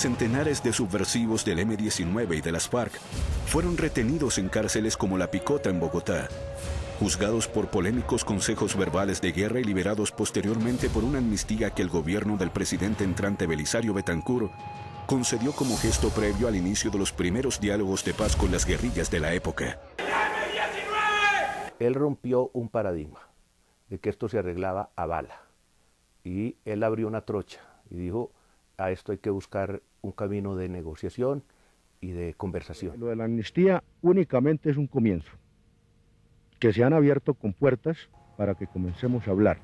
Centenares de subversivos del M-19 y de las FARC fueron retenidos en cárceles como La Picota en Bogotá, juzgados por polémicos consejos verbales de guerra y liberados posteriormente por una amnistía que el gobierno del presidente entrante Belisario Betancur concedió como gesto previo al inicio de los primeros diálogos de paz con las guerrillas de la época. Él rompió un paradigma de que esto se arreglaba a bala, y él abrió una trocha y dijo: a esto hay que buscar un camino de negociación y de conversación. Lo de la amnistía únicamente es un comienzo, que se han abierto con puertas para que comencemos a hablar.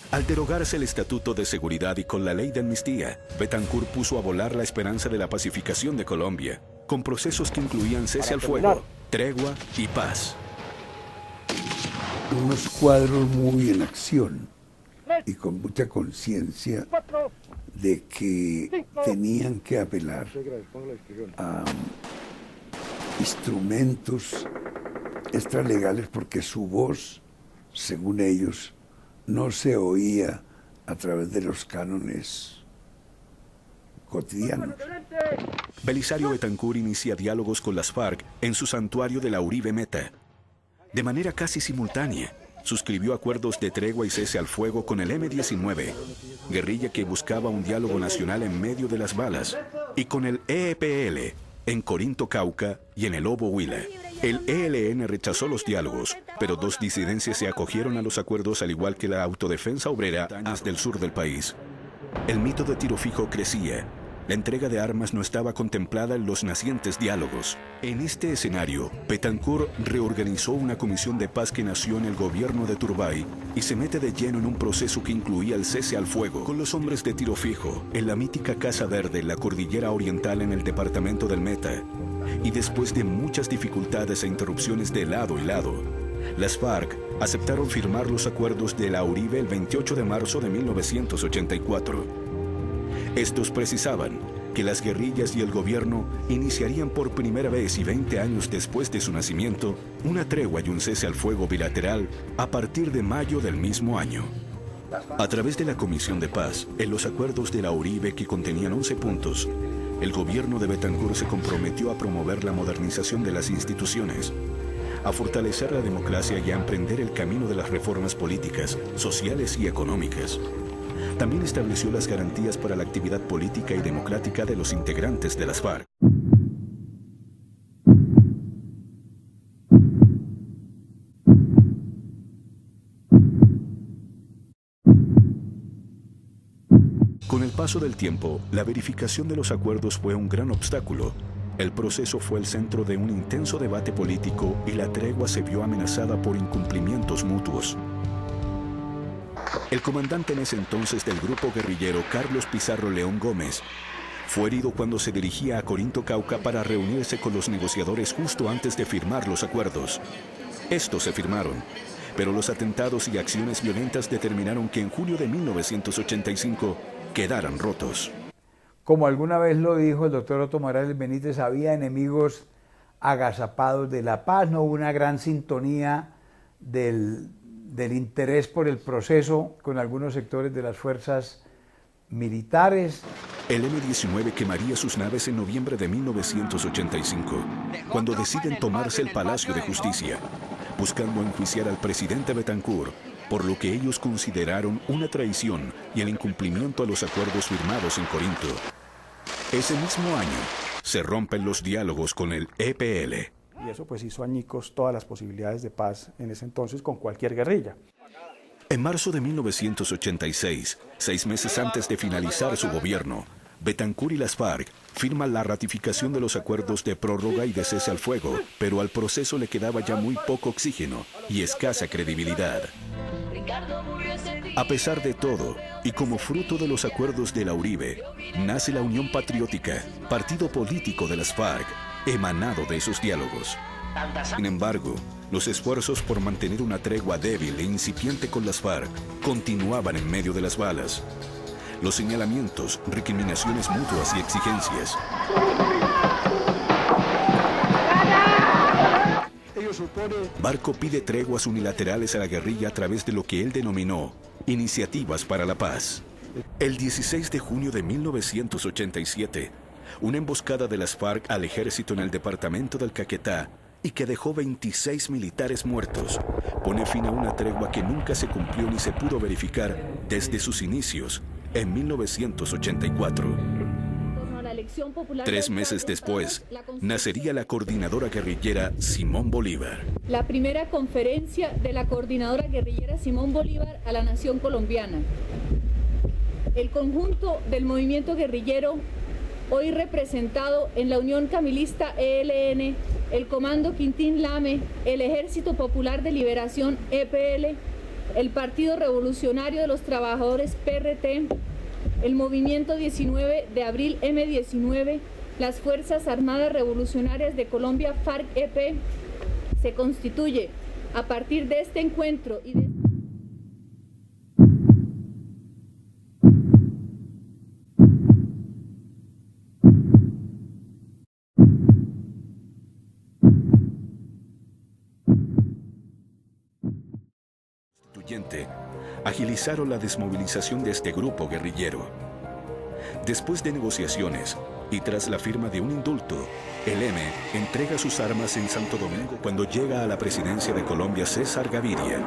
Al derogarse el Estatuto de Seguridad y con la ley de amnistía, Betancur puso a volar la esperanza de la pacificación de Colombia, con procesos que incluían cese al fuego, tregua y paz. Unos cuadros muy en acción y con mucha conciencia de que tenían que apelar a instrumentos extralegales porque su voz, según ellos, no se oía a través de los cánones cotidianos. Belisario Betancur inicia diálogos con las FARC en su santuario de la Uribe Meta. De manera casi simultánea, suscribió acuerdos de tregua y cese al fuego con el M-19, guerrilla que buscaba un diálogo nacional en medio de las balas, y con el EPL en Corinto, Cauca y en el Obo Huila. El ELN rechazó los diálogos, pero dos disidencias se acogieron a los acuerdos, al igual que la autodefensa obrera del sur del país. El mito de tiro fijo crecía. La entrega de armas no estaba contemplada en los nacientes diálogos. En este escenario, Betancur reorganizó una comisión de paz que nació en el gobierno de Turbay y se mete de lleno en un proceso que incluía el cese al fuego con los hombres de tiro fijo en la mítica Casa Verde en la cordillera oriental en el departamento del Meta. Y después de muchas dificultades e interrupciones de lado y lado, las FARC aceptaron firmar los acuerdos de la Uribe el 28 de marzo de 1984. Estos precisaban que las guerrillas y el gobierno iniciarían por primera vez y 20 años después de su nacimiento una tregua y un cese al fuego bilateral a partir de mayo del mismo año. A través de la Comisión de Paz, en los acuerdos de la Uribe que contenían 11 puntos, el gobierno de Betancur se comprometió a promover la modernización de las instituciones, a fortalecer la democracia y a emprender el camino de las reformas políticas, sociales y económicas. También estableció las garantías para la actividad política y democrática de los integrantes de las FARC. Con el paso del tiempo, la verificación de los acuerdos fue un gran obstáculo. El proceso fue el centro de un intenso debate político y la tregua se vio amenazada por incumplimientos mutuos. El comandante en ese entonces del grupo guerrillero, Carlos Pizarro León Gómez, fue herido cuando se dirigía a Corinto, Cauca, para reunirse con los negociadores justo antes de firmar los acuerdos. Estos se firmaron, pero los atentados y acciones violentas determinaron que en julio de 1985 quedaran rotos. Como alguna vez lo dijo el doctor Otto Morales Benítez, había enemigos agazapados de la paz, no hubo una gran sintonía del interés por el proceso con algunos sectores de las fuerzas militares. El M-19 quemaría sus naves en noviembre de 1985, cuando deciden tomarse el Palacio de Justicia, buscando enjuiciar al presidente Betancur, por lo que ellos consideraron una traición y el incumplimiento a los acuerdos firmados en Corinto. Ese mismo año, se rompen los diálogos con el EPL. Y eso pues hizo añicos todas las posibilidades de paz en ese entonces con cualquier guerrilla. En marzo de 1986, 6 meses antes de finalizar su gobierno, Betancur y las FARC firman la ratificación de los acuerdos de prórroga y de cese al fuego, pero al proceso le quedaba ya muy poco oxígeno y escasa credibilidad. A pesar de todo, y como fruto de los acuerdos de la Uribe, nace la Unión Patriótica, partido político de las FARC, emanado de esos diálogos. Sin embargo, los esfuerzos por mantener una tregua débil e incipiente con las FARC continuaban en medio de las balas. Los señalamientos, recriminaciones mutuas y exigencias. Barco pide treguas unilaterales a la guerrilla a través de lo que él denominó Iniciativas para la Paz. El 16 de junio de 1987, una emboscada de las FARC al ejército en el departamento del Caquetá y que dejó 26 militares muertos, pone fin a una tregua que nunca se cumplió ni se pudo verificar desde sus inicios en 1984. 3 meses después, nacería la coordinadora guerrillera Simón Bolívar. La primera conferencia de la coordinadora guerrillera Simón Bolívar a la nación colombiana. El conjunto del movimiento guerrillero, hoy representado en la Unión Camilista ELN, el Comando Quintín Lame, el Ejército Popular de Liberación EPL, el Partido Revolucionario de los Trabajadores PRT, el Movimiento 19 de Abril M19, las Fuerzas Armadas Revolucionarias de Colombia FARC-EP, se constituye a partir de este encuentro y de... agilizaron la desmovilización de este grupo guerrillero. Después de negociaciones y tras la firma de un indulto, el M entrega sus armas en Santo Domingo cuando llega a la presidencia de Colombia César Gaviria.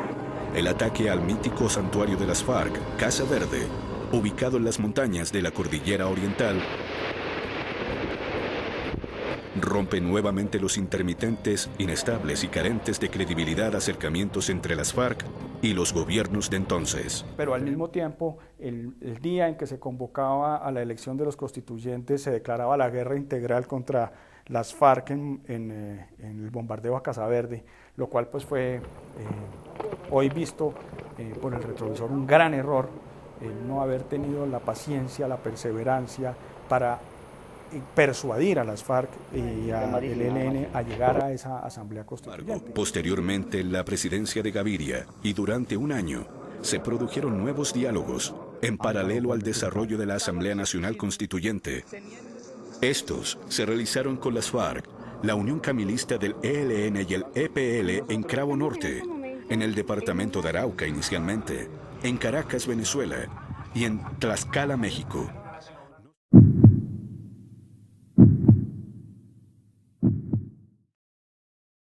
El ataque al mítico santuario de las FARC, Casa Verde, ubicado en las montañas de la Cordillera Oriental, rompe nuevamente los intermitentes, inestables y carentes de credibilidad acercamientos entre las FARC y los gobiernos de entonces. Pero al mismo tiempo, el día en que se convocaba a la elección de los constituyentes, se declaraba la guerra integral contra las FARC en el bombardeo a Casa Verde, lo cual pues fue hoy visto por el retrovisor un gran error, el no haber tenido la paciencia, la perseverancia para persuadir a las FARC y al ELN a llegar a esa asamblea constituyente. Posteriormente, en la presidencia de Gaviria y durante un año, se produjeron nuevos diálogos en paralelo al desarrollo de la Asamblea Nacional Constituyente. Estos se realizaron con las FARC, la Unión Camilista del ELN y el EPL en Cravo Norte, en el departamento de Arauca inicialmente, en Caracas, Venezuela, y en Tlaxcala, México.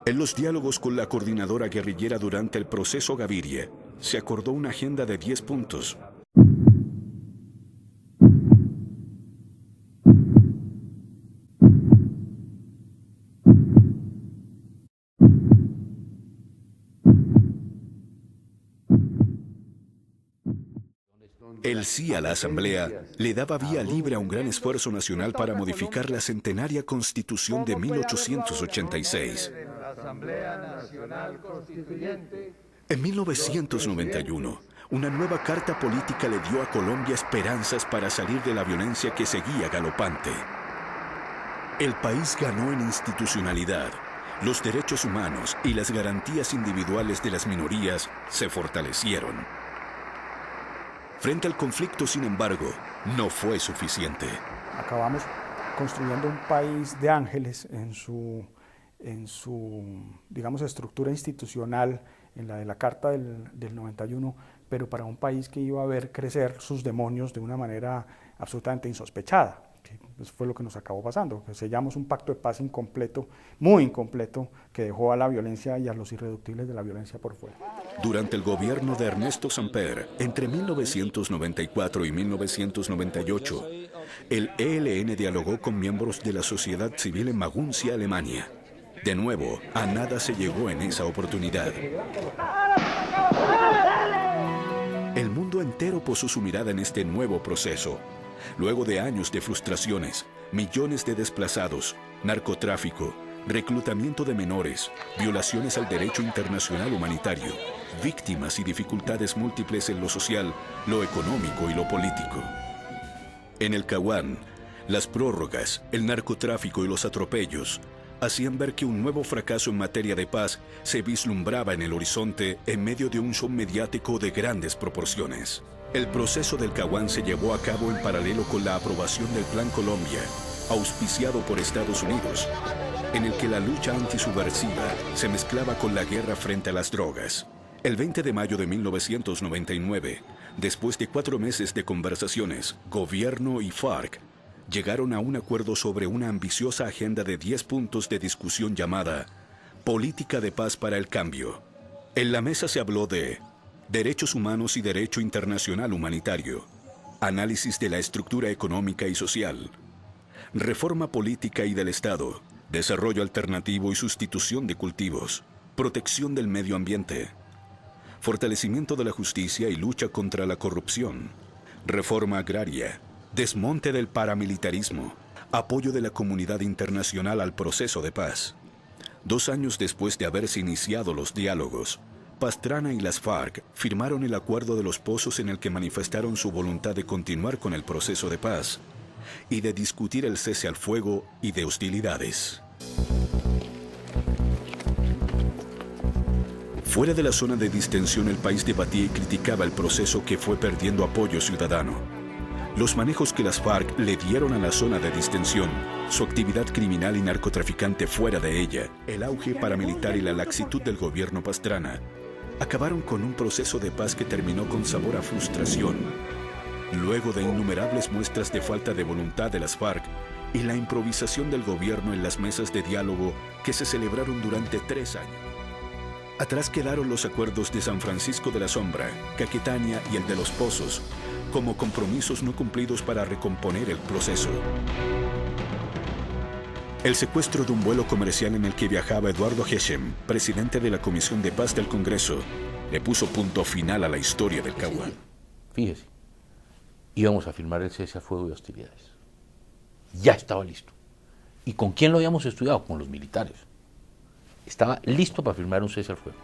En los diálogos con la coordinadora guerrillera durante el proceso Gaviria, se acordó una agenda de 10 puntos. El sí a la Asamblea le daba vía libre a un gran esfuerzo nacional para modificar la centenaria Constitución de 1886. En 1991, una nueva carta política le dio a Colombia esperanzas para salir de la violencia que seguía galopante. El país ganó en institucionalidad, los derechos humanos y las garantías individuales de las minorías se fortalecieron. Frente al conflicto, sin embargo, no fue suficiente. Acabamos construyendo un país de ángeles en su digamos, estructura institucional, en la de la Carta del 91, pero para un país que iba a ver crecer sus demonios de una manera absolutamente insospechada. Eso fue lo que nos acabó pasando, que sellamos un pacto de paz incompleto, muy incompleto, que dejó a la violencia y a los irreductibles de la violencia por fuera. Durante el gobierno de Ernesto Samper, entre 1994 y 1998, el ELN dialogó con miembros de la sociedad civil en Maguncia, Alemania. De nuevo, a nada se llegó en esa oportunidad. El mundo entero posó su mirada en este nuevo proceso. Luego de años de frustraciones, millones de desplazados, narcotráfico, reclutamiento de menores, violaciones al derecho internacional humanitario, víctimas y dificultades múltiples en lo social, lo económico y lo político. En el Caguán, las prórrogas, el narcotráfico y los atropellos hacían ver que un nuevo fracaso en materia de paz se vislumbraba en el horizonte en medio de un show mediático de grandes proporciones. El proceso del Caguán se llevó a cabo en paralelo con la aprobación del Plan Colombia, auspiciado por Estados Unidos, en el que la lucha antisubversiva se mezclaba con la guerra frente a las drogas. El 20 de mayo de 1999, después de 4 meses de conversaciones, gobierno y FARC, llegaron a un acuerdo sobre una ambiciosa agenda de 10 puntos de discusión llamada Política de Paz para el Cambio. En la mesa se habló de derechos humanos y derecho internacional humanitario, análisis de la estructura económica y social, reforma política y del Estado, desarrollo alternativo y sustitución de cultivos, protección del medio ambiente, fortalecimiento de la justicia y lucha contra la corrupción, reforma agraria, desmonte del paramilitarismo, apoyo de la comunidad internacional al proceso de paz. 2 años después de haberse iniciado los diálogos, Pastrana y las FARC firmaron el Acuerdo de los Pozos en el que manifestaron su voluntad de continuar con el proceso de paz y de discutir el cese al fuego y de hostilidades. Fuera de la zona de distensión, el país debatía y criticaba el proceso que fue perdiendo apoyo ciudadano. Los manejos que las FARC le dieron a la zona de distensión, su actividad criminal y narcotraficante fuera de ella, el auge paramilitar y la laxitud del gobierno Pastrana, acabaron con un proceso de paz que terminó con sabor a frustración. Luego de innumerables muestras de falta de voluntad de las FARC y la improvisación del gobierno en las mesas de diálogo que se celebraron durante 3 años. Atrás quedaron los acuerdos de San Francisco de la Sombra, Caquetania y el de los Pozos, como compromisos no cumplidos para recomponer el proceso. El secuestro de un vuelo comercial en el que viajaba Eduardo Heshem, presidente de la Comisión de Paz del Congreso, le puso punto final a la historia del Caguán. Fíjese, íbamos a firmar el cese al fuego y hostilidades. Ya estaba listo. ¿Y con quién lo habíamos estudiado? Con los militares. Estaba listo para firmar un cese al fuego.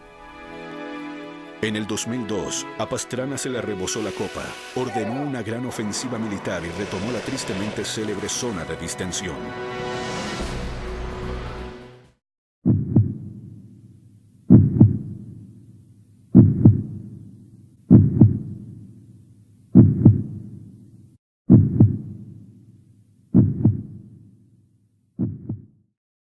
En el 2002, a Pastrana se le rebosó la copa, ordenó una gran ofensiva militar y retomó la tristemente célebre zona de distensión.